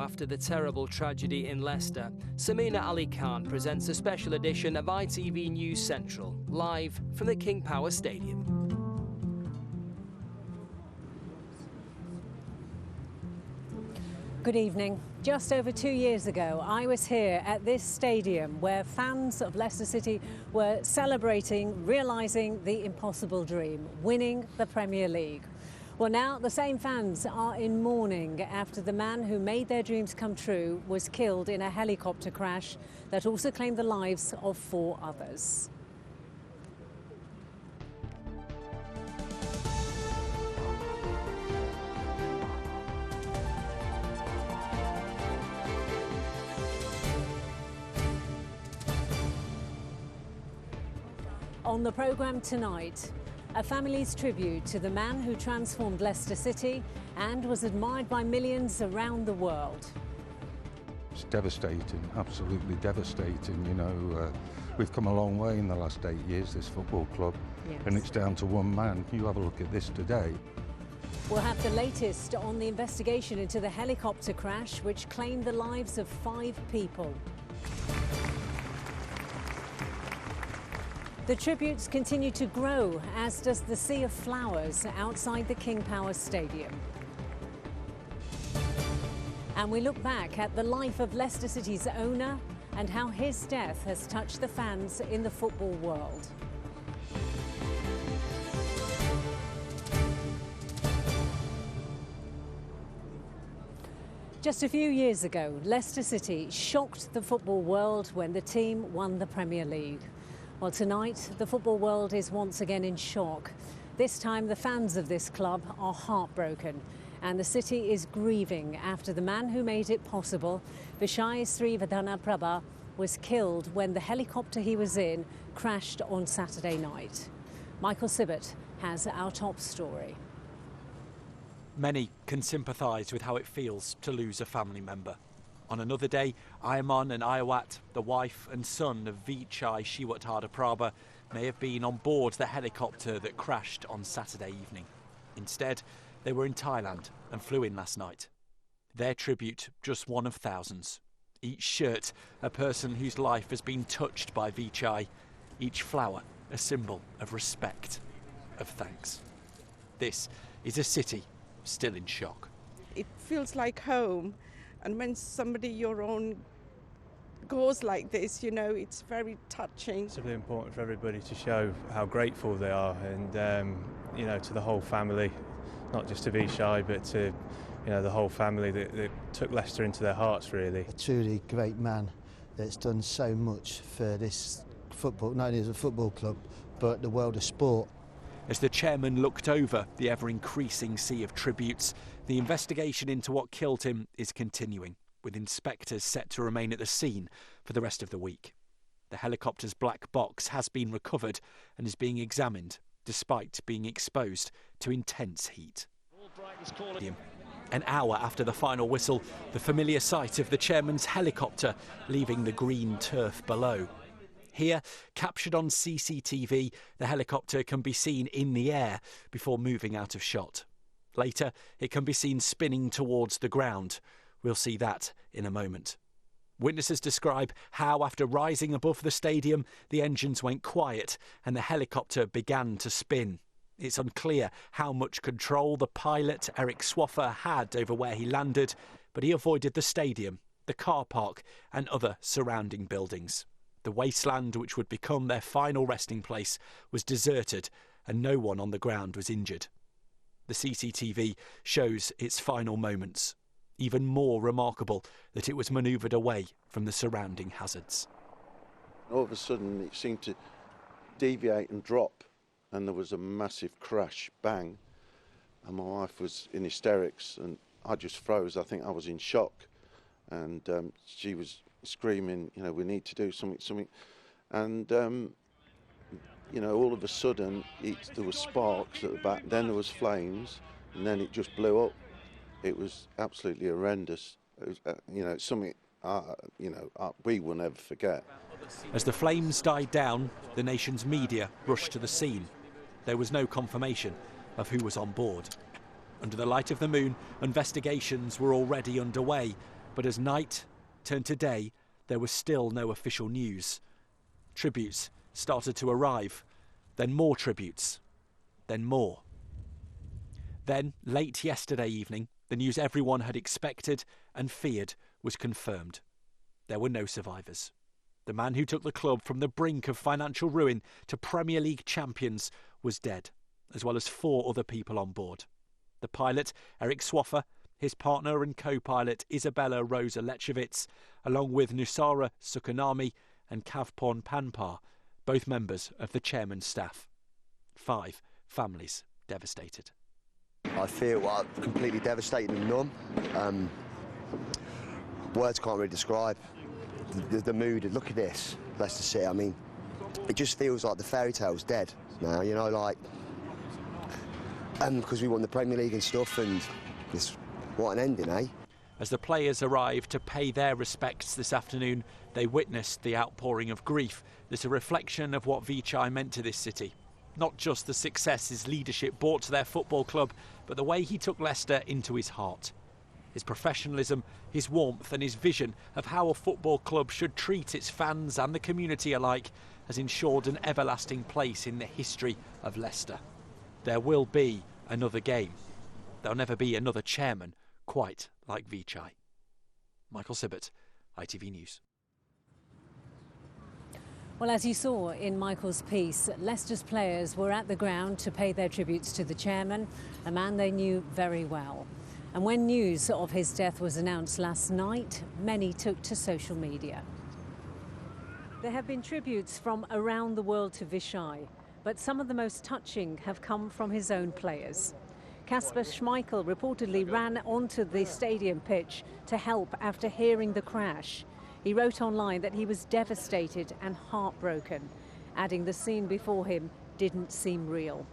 now after the terrible tragedy in Leicester, Samina Ali Khan presents a special edition of ITV News Central, live from the King Power Stadium. Good evening. Just over 2 years ago, I was here at this stadium where fans of Leicester City were celebrating, realising the impossible dream, winning the Premier League. Well, now the same fans are in mourning after the man who made their dreams come true was killed in a helicopter crash that also claimed the lives of 4 others. On the programme tonight, a family's tribute to the man who transformed Leicester City and was admired by millions around the world. It's devastating, absolutely devastating. You know, we've come a long way in the last 8 years, this football club, yes. And it's down to one man. You have a look at this today. We'll have the latest on the investigation into the helicopter crash which claimed the lives of 5 people. The tributes continue to grow, as does the sea of flowers outside the King Power Stadium. And we look back at the life of Leicester City's owner and how his death has touched the fans in the football world. Just a few years ago, Leicester City shocked the football world when the team won the Premier League. Well, tonight, the football world is once again in shock. This time, the fans of this club are heartbroken, and the city is grieving after the man who made it possible, Vijay Srivadhanaprabha, was killed when the helicopter he was in crashed on Saturday night. Michael Sibbett has our top story. Many can sympathise with how it feels to lose a family member. On another day, Ayman and Ayawat, the wife and son of Vijay Srivadhanaprabha, may have been on board the helicopter that crashed on Saturday evening. Instead, they were in Thailand and flew in last night. Their tribute, just one of thousands. Each shirt, a person whose life has been touched by Vijay. Each flower, a symbol of respect, of thanks. This is a city still in shock. It feels like home. And when somebody your own goes like this, you know, it's very touching. It's really important for everybody to show how grateful they are, and you know, to the whole family, not just to Vijay, but to, you know, the whole family that took Leicester into their hearts, really. A truly great man that's done so much for this football, not only as a football club, but the world of sport. As the chairman looked over the ever-increasing sea of tributes, the investigation into what killed him is continuing, with inspectors set to remain at the scene for the rest of the week. The helicopter's black box has been recovered and is being examined, despite being exposed to intense heat. An hour after the final whistle, the familiar sight of the chairman's helicopter leaving the green turf below. Here, captured on CCTV, the helicopter can be seen in the air before moving out of shot. Later, it can be seen spinning towards the ground. We'll see that in a moment. Witnesses describe how, after rising above the stadium, the engines went quiet and the helicopter began to spin. It's unclear how much control the pilot, Eric Swaffer, had over where he landed, but he avoided the stadium, the car park and other surrounding buildings. The wasteland, which would become their final resting place, was deserted and no one on the ground was injured. The CCTV shows its final moments. Even more remarkable that it was manoeuvred away from the surrounding hazards. All of a sudden it seemed to deviate and drop, and there was a massive crash, bang, and my wife was in hysterics and I just froze. I think I was in shock, and she was screaming, you know, we need to do something, and you know, all of a sudden there was sparks at the back, then there was flames, and then it just blew up. It was absolutely horrendous. It was, you know, something we will never forget. As the flames died down, the nation's media rushed to the scene. There was no confirmation of who was on board. Under the light of the moon, investigations were already underway, But as night turned to day, there was still no official news. Tributes started to arrive, then more tributes, then more. Then, late yesterday evening, the news everyone had expected and feared was confirmed. There were no survivors. The man who took the club from the brink of financial ruin to Premier League champions was dead, as well as 4 other people on board. The pilot, Eric Swaffer, his partner and co-pilot Isabella Rosa Lechowicz, along with Nusara Sukanami and Kavpon Panpar, both members of the chairman's staff. 5 families devastated. I feel completely devastated and numb. Words can't really describe the mood. Look at this, Leicester City. I mean, it just feels like the fairy tale's dead now, you know, like, because we won the Premier League and stuff, and this, what an ending, eh? As the players arrived to pay their respects this afternoon, they witnessed the outpouring of grief that's a reflection of what Vichai meant to this city. Not just the success his leadership brought to their football club, but the way he took Leicester into his heart. His professionalism, his warmth and his vision of how a football club should treat its fans and the community alike has ensured an everlasting place in the history of Leicester. There will be another game. There'll never be another chairman quite like Vichai. Michael Sibbett, ITV News. Well, as you saw in Michael's piece, Leicester's players were at the ground to pay their tributes to the chairman, a man they knew very well. And when news of his death was announced last night, many took to social media. There have been tributes from around the world to Vichai, but some of the most touching have come from his own players. Kasper Schmeichel reportedly ran onto the stadium pitch to help after hearing the crash. He wrote online that he was devastated and heartbroken, adding the scene before him didn't seem real.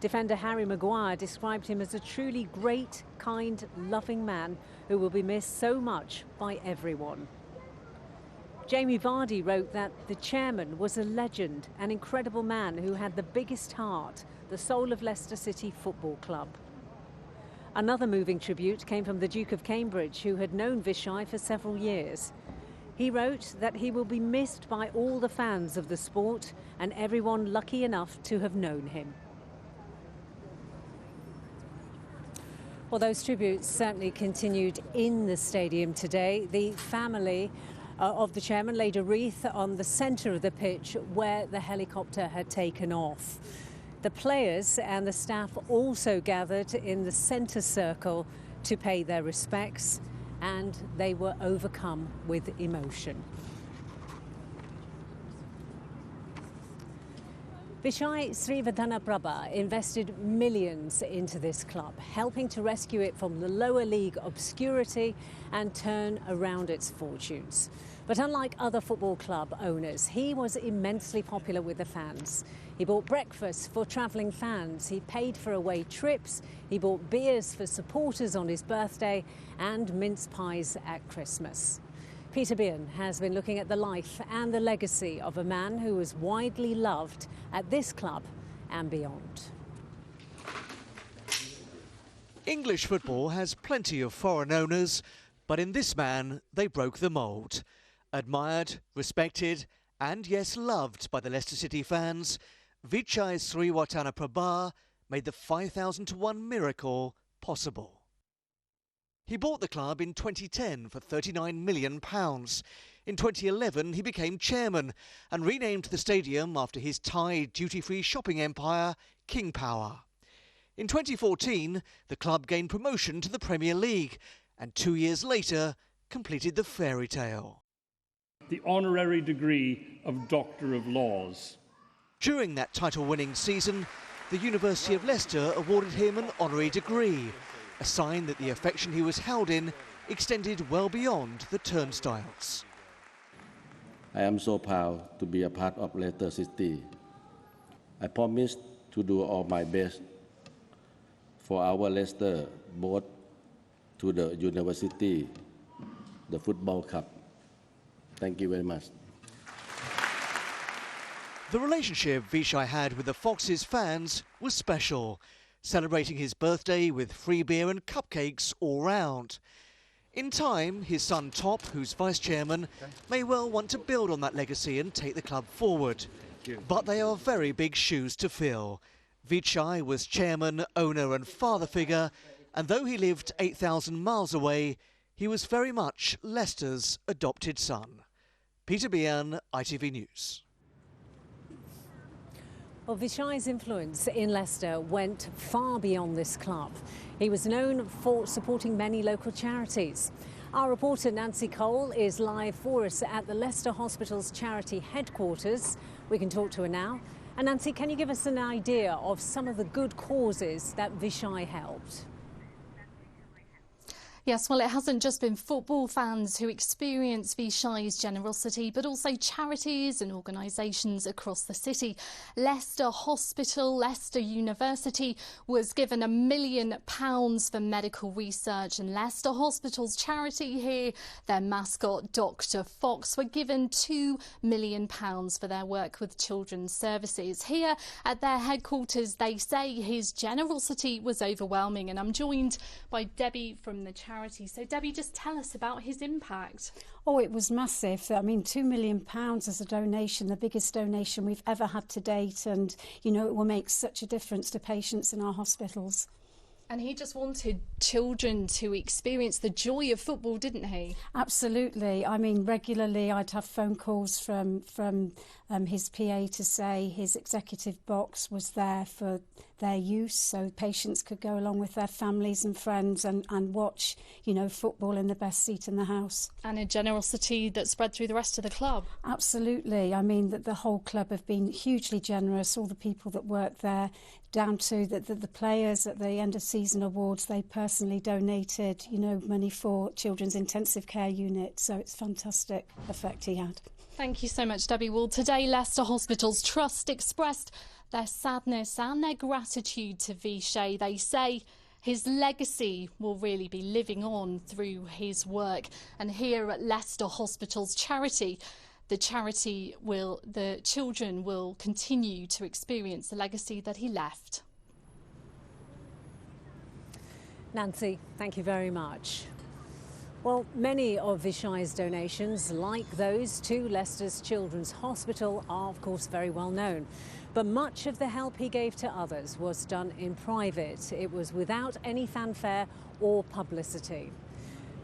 Defender Harry Maguire described him as a truly great, kind, loving man who will be missed so much by everyone. Jamie Vardy wrote that the chairman was a legend, an incredible man who had the biggest heart, the soul of Leicester City Football Club. Another moving tribute came from the Duke of Cambridge, who had known Vichai for several years. He wrote that he will be missed by all the fans of the sport and everyone lucky enough to have known him. Well, those tributes certainly continued in the stadium today. The family of the chairman laid a wreath on the centre of the pitch where the helicopter had taken off. The players and the staff also gathered in the centre circle to pay their respects, and they were overcome with emotion. Vichai Srivaddhanaprabha invested millions into this club, helping to rescue it from the lower league obscurity and turn around its fortunes. But unlike other football club owners, he was immensely popular with the fans. He bought breakfast for travelling fans, he paid for away trips, he bought beers for supporters on his birthday and mince pies at Christmas. Peter Byrne has been looking at the life and the legacy of a man who was widely loved at this club and beyond. English football has plenty of foreign owners, but in this man they broke the mould. Admired, respected and yes, loved by the Leicester City fans, Vichai Srivaddhanaprabha made the 5,000-to-1 miracle possible. He bought the club in 2010 for £39 million. In 2011, he became chairman and renamed the stadium after his Thai duty-free shopping empire, King Power. In 2014, the club gained promotion to the Premier League and 2 years later completed the fairy tale. The honorary degree of Doctor of Laws. During that title-winning season, the University of Leicester awarded him an honorary degree, a sign that the affection he was held in extended well beyond the turnstiles. I am so proud to be a part of Leicester City. I promise to do all my best for our Leicester, both to the university, the football club. Thank you very much. The relationship Vichai had with the Foxes fans was special, celebrating his birthday with free beer and cupcakes all round. In time, his son Top, who's vice-chairman, may well want to build on that legacy and take the club forward. But they are very big shoes to fill. Vichai was chairman, owner and father figure, and though he lived 8,000 miles away, he was very much Leicester's adopted son. Peter Bian, ITV News. Well, Vichai's influence in Leicester went far beyond this club. He was known for supporting many local charities. Our reporter Nancy Cole is live for us at the Leicester Hospital's charity headquarters. We can talk to her now. And Nancy, can you give us an idea of some of the good causes that Vichai helped? Yes, well, it hasn't just been football fans who experience Vichai's generosity, but also charities and organisations across the city. Leicester Hospital, Leicester University was given £1 million for medical research, and Leicester Hospital's charity here, their mascot Dr. Fox, were given £2 million for their work with children's services. Here at their headquarters, they say his generosity was overwhelming, and I'm joined by Debbie from the charity. So Debbie, just tell us about his impact. Oh, it was massive. I mean, £2 million as a donation, the biggest donation we've ever had to date, and you know, it will make such a difference to patients in our hospitals. And he just wanted children to experience the joy of football, didn't he? Absolutely. I mean, regularly I'd have phone calls from his PA to say his executive box was there for their use, so patients could go along with their families and friends and watch, you know, football in the best seat in the house. And a generosity that spread through the rest of the club. Absolutely. I mean, that the whole club have been hugely generous, all the people that work there, down to the players at the end of season awards. They personally donated, you know, money for children's intensive care unit, so it's fantastic effect he had. Thank you so much, Debbie. Well, today Leicester Hospital's Trust expressed their sadness and their gratitude to Vichai. They say his legacy will really be living on through his work. And here at Leicester Hospital's charity, the children will continue to experience the legacy that he left. Nancy, thank you very much. Well, many of Vichai's donations, like those to Leicester's Children's Hospital, are of course very well known. But much of the help he gave to others was done in private. It was without any fanfare or publicity.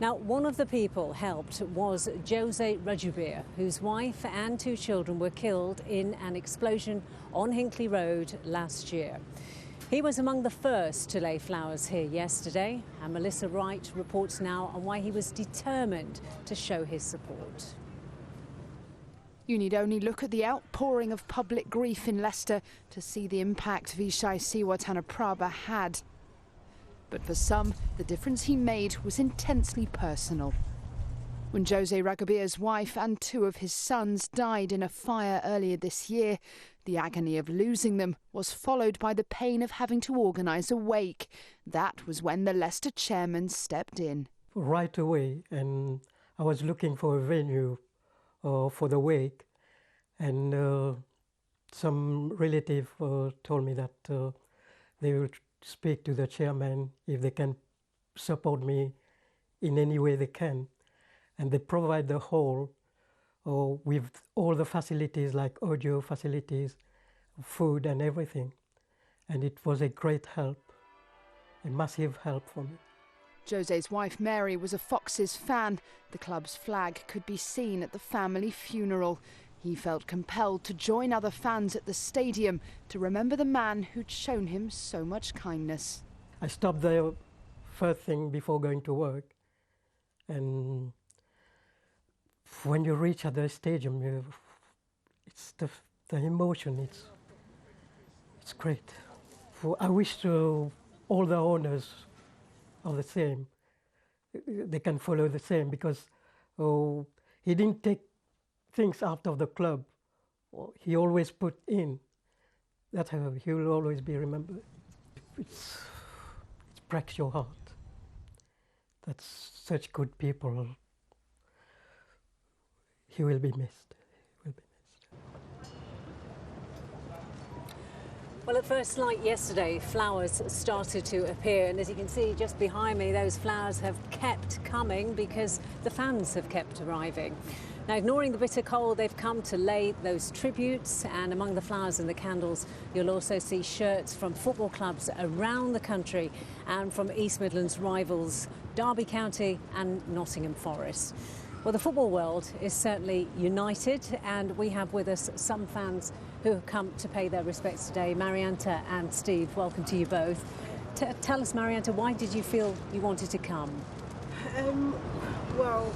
Now, one of the people helped was Jose Rajubir, whose wife and 2 children were killed in an explosion on Hinckley Road last year. He was among the first to lay flowers here yesterday, and Melissa Wright reports now on why he was determined to show his support. You need only look at the outpouring of public grief in Leicester to see the impact Vichai Siwatanaprabha had. But for some, the difference he made was intensely personal. When Jose Ragabir's wife and 2 of his sons died in a fire earlier this year, the agony of losing them was followed by the pain of having to organise a wake. That was when the Leicester chairman stepped in. Right away, and I was looking for a venue for the wake, and some relative told me that they will speak to the chairman if they can support me in any way they can. And they provide the hall with all the facilities like audio facilities, food and everything. And it was a great help, a massive help for me. Jose's wife Mary was a Foxes fan. The club's flag could be seen at the family funeral. He felt compelled to join other fans at the stadium to remember the man who'd shown him so much kindness. I stopped there first thing before going to work, and when you reach at the stadium, it's the emotion, it's great. I wish all the owners are the same. They can follow the same, because he didn't take things out of the club. He always put in. That's how he will always be remembered. It breaks your heart. That's such good people. He will be missed. Well, at first light yesterday, flowers started to appear, and as you can see just behind me, those flowers have kept coming because the fans have kept arriving. Now, ignoring the bitter cold, they've come to lay those tributes, and among the flowers and the candles, you'll also see shirts from football clubs around the country and from East Midlands rivals Derby County and Nottingham Forest. Well, the football world is certainly united, and we have with us some fans who have come to pay their respects today. Marianta and Steve, welcome to you both. Tell us, Marianta, why did you feel you wanted to come? Well,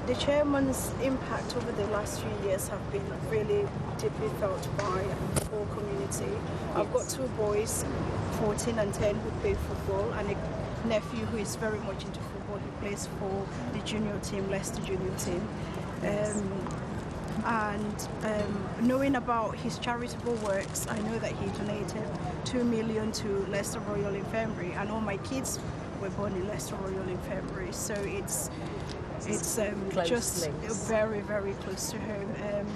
the chairman's impact over the last few years have been really deeply felt by the whole community. Yes. I've got two boys, 14 and 10, who play football, and a nephew who is very much into football. He plays for the junior team, Leicester junior team. Yes. Knowing about his charitable works, I know that he donated 2 million to Leicester Royal Infirmary, and all my kids were born in Leicester Royal Infirmary, so it's just very, very close to home.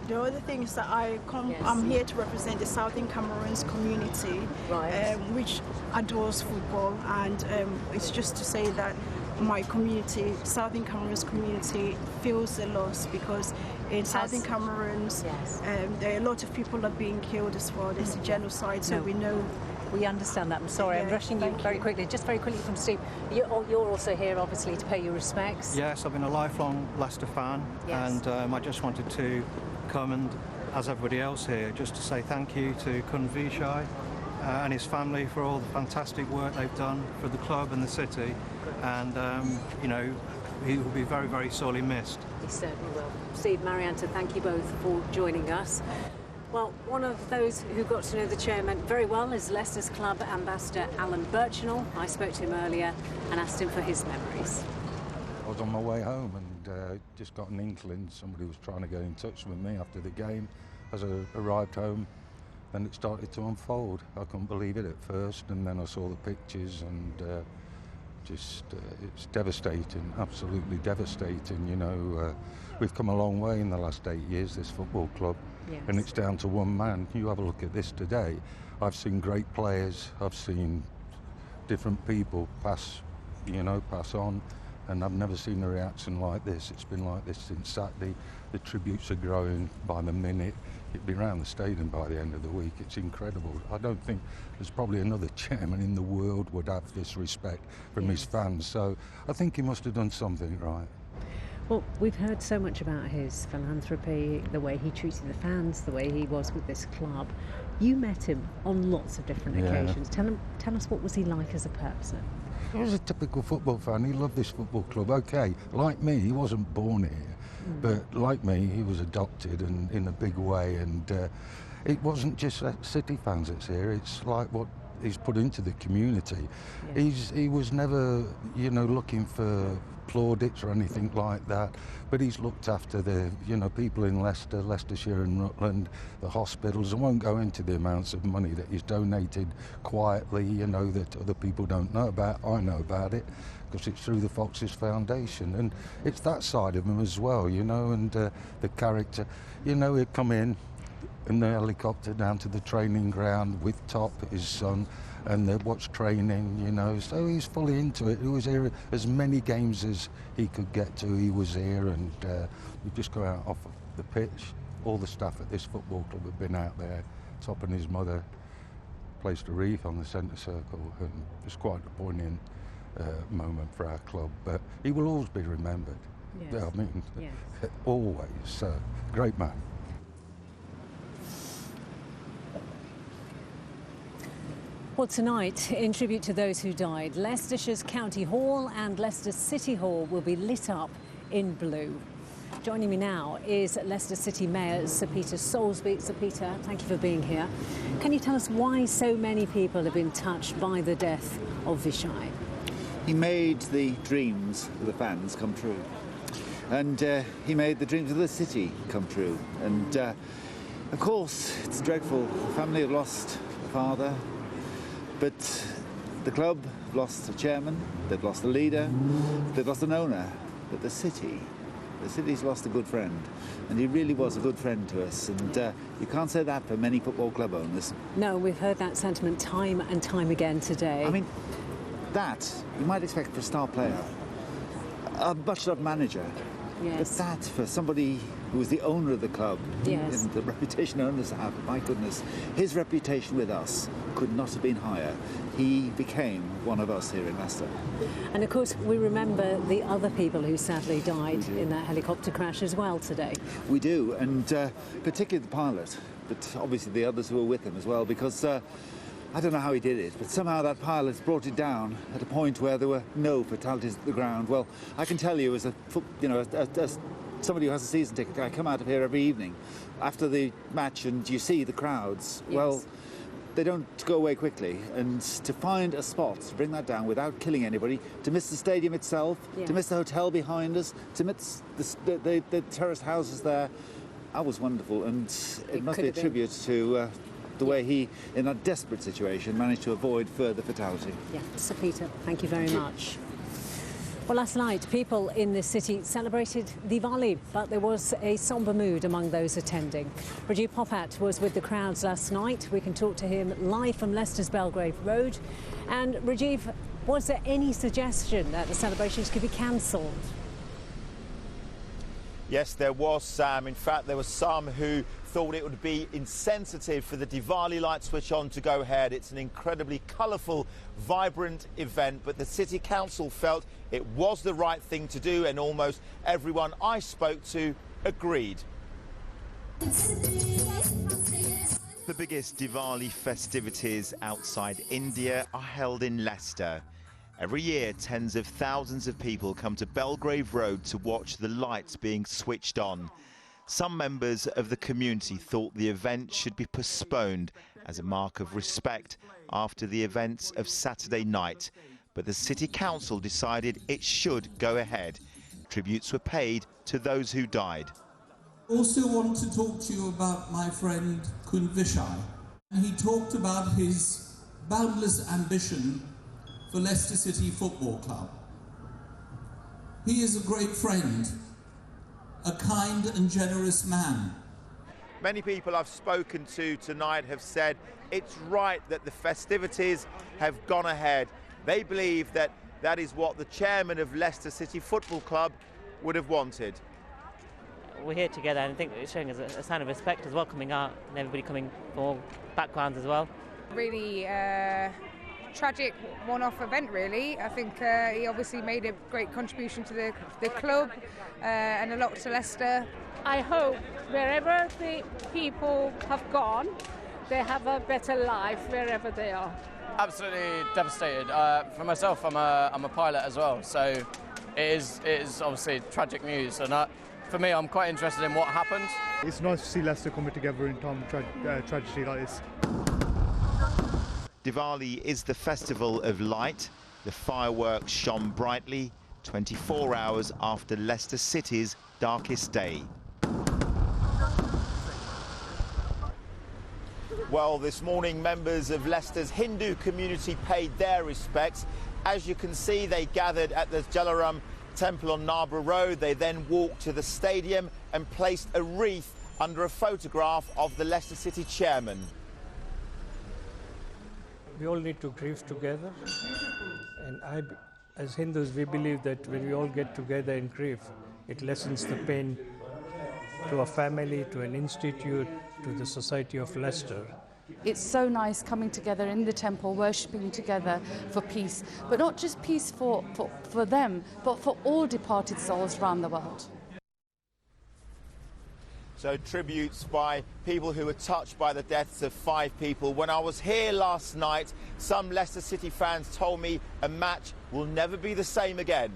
The other thing is that I'm here to represent the Southern Cameroon's community, right. Which adores football, and it's just to say that my community, Southern Cameroon's community, feels the loss because in Southern Cameroon, there are a lot of people are being killed as well. There's a genocide, so we know. We understand that. I'm sorry, I'm rushing you very quickly. Just very quickly from Steve. You're also here, obviously, to pay your respects. Yes, I've been a lifelong Leicester fan, and I just wanted to come and, as everybody else here, just to say thank you to Kun Vishai and his family for all the fantastic work they've done for the club and the city. And, you know, he will be very, very sorely missed. He certainly will. Steve, Marianta, thank you both for joining us. Well, one of those who got to know the chairman very well is Leicester's club ambassador Alan Birchinall. I spoke to him earlier and asked him for his memories. I was on my way home and just got an inkling. Somebody was trying to get in touch with me after the game. As I arrived home, then it started to unfold. I couldn't believe it at first, and then I saw the pictures, and it's devastating, absolutely devastating. You know, we've come a long way in the last 8 years, this football club. Yes. And it's down to one man. You have a look at this today. I've seen great players, I've seen different people pass on, and I've never seen a reaction like this. It's been like this since Saturday. The tributes are growing by the minute. It'll be around the stadium by the end of the week. It's incredible. I don't think there's probably another chairman in the world would have this respect from his fans. So I think he must have done something right. Well, we've heard so much about his philanthropy, the way he treated the fans, the way he was with this club. You met him on lots of different occasions. Tell us, what was he like as a person? He was a typical football fan. He loved this football club. Okay, like me, he wasn't born here, but like me, he was adopted and in a big way. And it wasn't just City fans that's here. It's like what he's put into the community. Yeah. He was never, looking for plaudits or anything like that, but he's looked after the people in Leicester, Leicestershire and Rutland, the hospitals. I won't go into the amounts of money that he's donated quietly, that other people don't know about. I know about it because it's through the Foxes Foundation, and it's that side of him as well, and the character. He'd come in the helicopter down to the training ground with Top, his son, and they'd watch training, so he's fully into it. He was here as many games as he could get to. He was here, and we'd just go out off of the pitch. All the staff at this football club had been out there. Top and his mother placed a wreath on the centre circle, and it was quite a poignant moment for our club. But he will always be remembered. Yes. I mean, always. Great man. Well, tonight, in tribute to those who died, Leicestershire's County Hall and Leicester City Hall will be lit up in blue. Joining me now is Leicester City Mayor Sir Peter Soulsby. Sir Peter, thank you for being here. Can you tell us why so many people have been touched by the death of Vishai? He made the dreams of the fans come true. And he made the dreams of the city come true. And, of course, it's dreadful. The family have lost a father. But the club have lost a chairman, they've lost a leader, they've lost an owner, but the city The city's lost a good friend, and he really was a good friend to us, and you can't say that for many football club owners. No, we've heard that sentiment time and time again today. I mean, that you might expect for a star player, a much-loved manager. Yes. But that for somebody who was the owner of the club, yes, and the reputation owners have, my goodness, his reputation with us could not have been higher. He became one of us here in Leicester. And of course, we remember the other people who sadly died in that helicopter crash as well today. We do, and particularly the pilot, but obviously the others who were with him as well, because I don't know how he did it, but somehow that pilot brought it down at a point where there were no fatalities at the ground. Well, I can tell you, as somebody who has a season ticket, I come out of here every evening after the match and you see the crowds. Yes. Well, they don't go away quickly, and to find a spot to bring that down without killing anybody, to miss the stadium itself, to miss the hotel behind us, to miss the terraced houses there, that was wonderful, and it must be a tribute to the way he, in that desperate situation, managed to avoid further fatality. Yeah, Sir Peter, thank you very much. Well, last night, people in the city celebrated Diwali, but there was a sombre mood among those attending. Rajiv Popat was with the crowds last night. We can talk to him live from Leicester's Belgrave Road. And Rajiv, was there any suggestion that the celebrations could be cancelled? Yes, there was, Sam. In fact, there were some who thought it would be insensitive for the Diwali light switch on to go ahead. It's an incredibly colourful, vibrant event, but the City Council felt it was the right thing to do, and almost everyone I spoke to agreed. The biggest Diwali festivities outside India are held in Leicester. Every year, tens of thousands of people come to Belgrave Road to watch the lights being switched on. Some members of the community thought the event should be postponed as a mark of respect after the events of Saturday night, but the City Council decided it should go ahead. Tributes were paid to those who died. I also want to talk to you about my friend Kun Vishai. He talked about his boundless ambition for Leicester City Football Club. He is a great friend, a kind and generous man. Many people I've spoken to tonight have said it's right that the festivities have gone ahead. They believe that that is what the chairman of Leicester City Football Club would have wanted. We're here together, and I think it's showing us a sign of respect as well, coming out, and everybody coming from all backgrounds as well. Really tragic one-off event, really. I think he obviously made a great contribution to the club and a lot to Leicester. I hope wherever the people have gone, they have a better life wherever they are. Absolutely devastated. For myself, I'm a pilot as well, so it is obviously tragic news, and for me, I'm quite interested in what happened. It's nice to see Leicester coming together in time of tragedy like this. Diwali is the festival of light. The fireworks shone brightly 24 hours after Leicester City's darkest day. Well, this morning, members of Leicester's Hindu community paid their respects. As you can see, they gathered at the Jalaram Temple on Narborough Road. They then walked to the stadium and placed a wreath under a photograph of the Leicester City chairman. We all need to grieve together, and as Hindus, we believe that when we all get together and grieve, it lessens the pain to a family, to an institute, to the society of Leicester. It's so nice coming together in the temple, worshipping together for peace, but not just peace for them, but for all departed souls around the world. So tributes by people who were touched by the deaths of 5 people. When I was here last night, some Leicester City fans told me a match will never be the same again.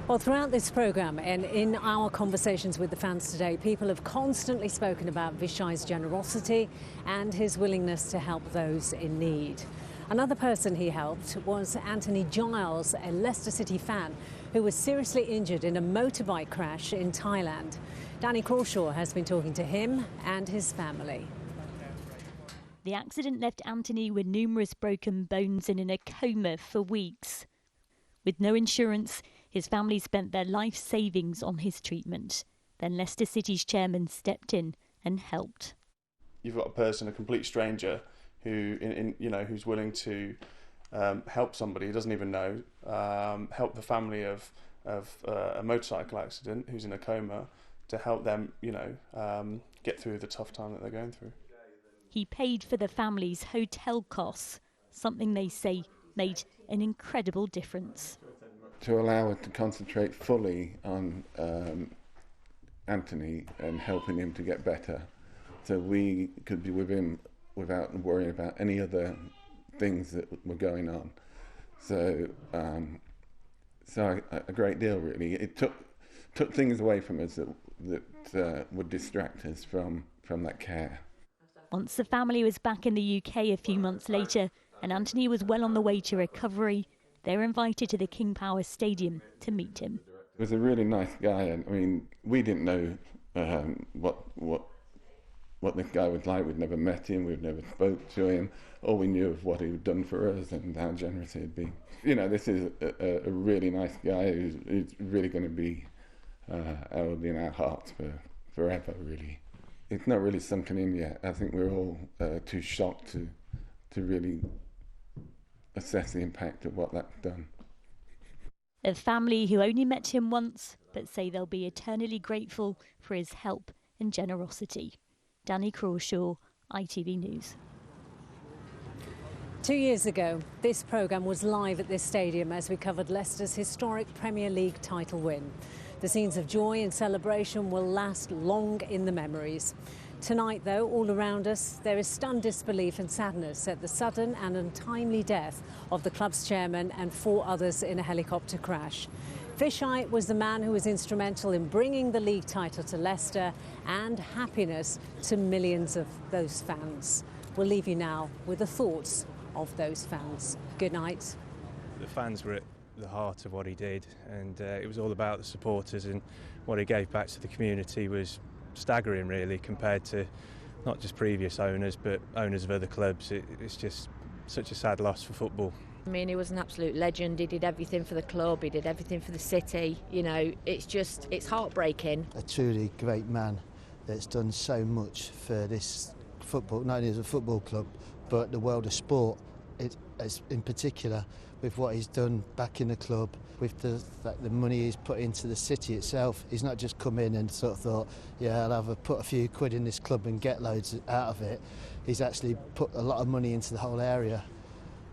Well, throughout this programme and in our conversations with the fans today, people have constantly spoken about Vishai's generosity and his willingness to help those in need. Another person he helped was Anthony Giles, a Leicester City fan who was seriously injured in a motorbike crash in Thailand. Danny Crawshaw has been talking to him and his family. The accident left Anthony with numerous broken bones and in a coma for weeks. With no insurance, his family spent their life savings on his treatment. Then Leicester City's chairman stepped in and helped. You've got a person, a complete stranger, who's willing to help somebody who doesn't even know, help the family of a motorcycle accident who's in a coma, to help them, get through the tough time that they're going through. He paid for the family's hotel costs, something they say made an incredible difference. To allow her to concentrate fully on Anthony and helping him to get better, so we could be with him without worrying about any other things that were going on. So a great deal, really. It took things away from us that would distract us from that care. Once the family was back in the UK a few months later and Anthony was well on the way to recovery, they were invited to the King Power Stadium to meet him. He was a really nice guy, and I mean, we didn't know what this guy was like. We'd never met him, we'd never spoke to him. All we knew of what he'd done for us and how generous he'd been. This is a really nice guy who's really going to be held in our hearts for forever, really. It's not really sunken in yet. I think we're all too shocked to really assess the impact of what that's done. A family who only met him once, but say they'll be eternally grateful for his help and generosity. Danny Crawshaw, ITV News. 2 years ago, this programme was live at this stadium as we covered Leicester's historic Premier League title win. The scenes of joy and celebration will last long in the memories. Tonight, though, all around us, there is stunned disbelief and sadness at the sudden and untimely death of the club's chairman and 4 others in a helicopter crash. Fisheye was the man who was instrumental in bringing the league title to Leicester and happiness to millions of those fans. We'll leave you now with the thoughts of those fans. Good night. The fans were at the heart of what he did, and it was all about the supporters, and what he gave back to the community was staggering, really, compared to not just previous owners but owners of other clubs. It's just such a sad loss for football. I mean, he was an absolute legend. He did everything for the club, he did everything for the city. It's heartbreaking. A truly great man that's done so much for this football, not only as a football club, but the world of sport, in particular, with what he's done back in the club, with the money he's put into the city itself. He's not just come in and sort of thought, yeah, I'll put a few quid in this club and get loads out of it. He's actually put a lot of money into the whole area.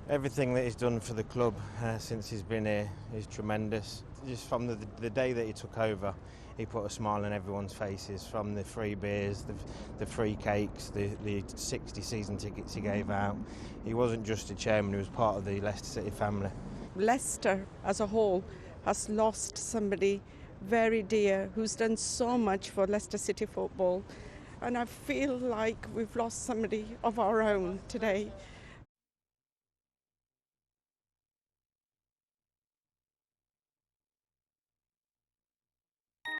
Everything that he's done for the club since he's been here is tremendous. Just from the day that he took over, he put a smile on everyone's faces, from the free beers, the free cakes, the 60 season tickets he gave out. He wasn't just a chairman, he was part of the Leicester City family. Leicester as a whole has lost somebody very dear who's done so much for Leicester City football, and I feel like we've lost somebody of our own today.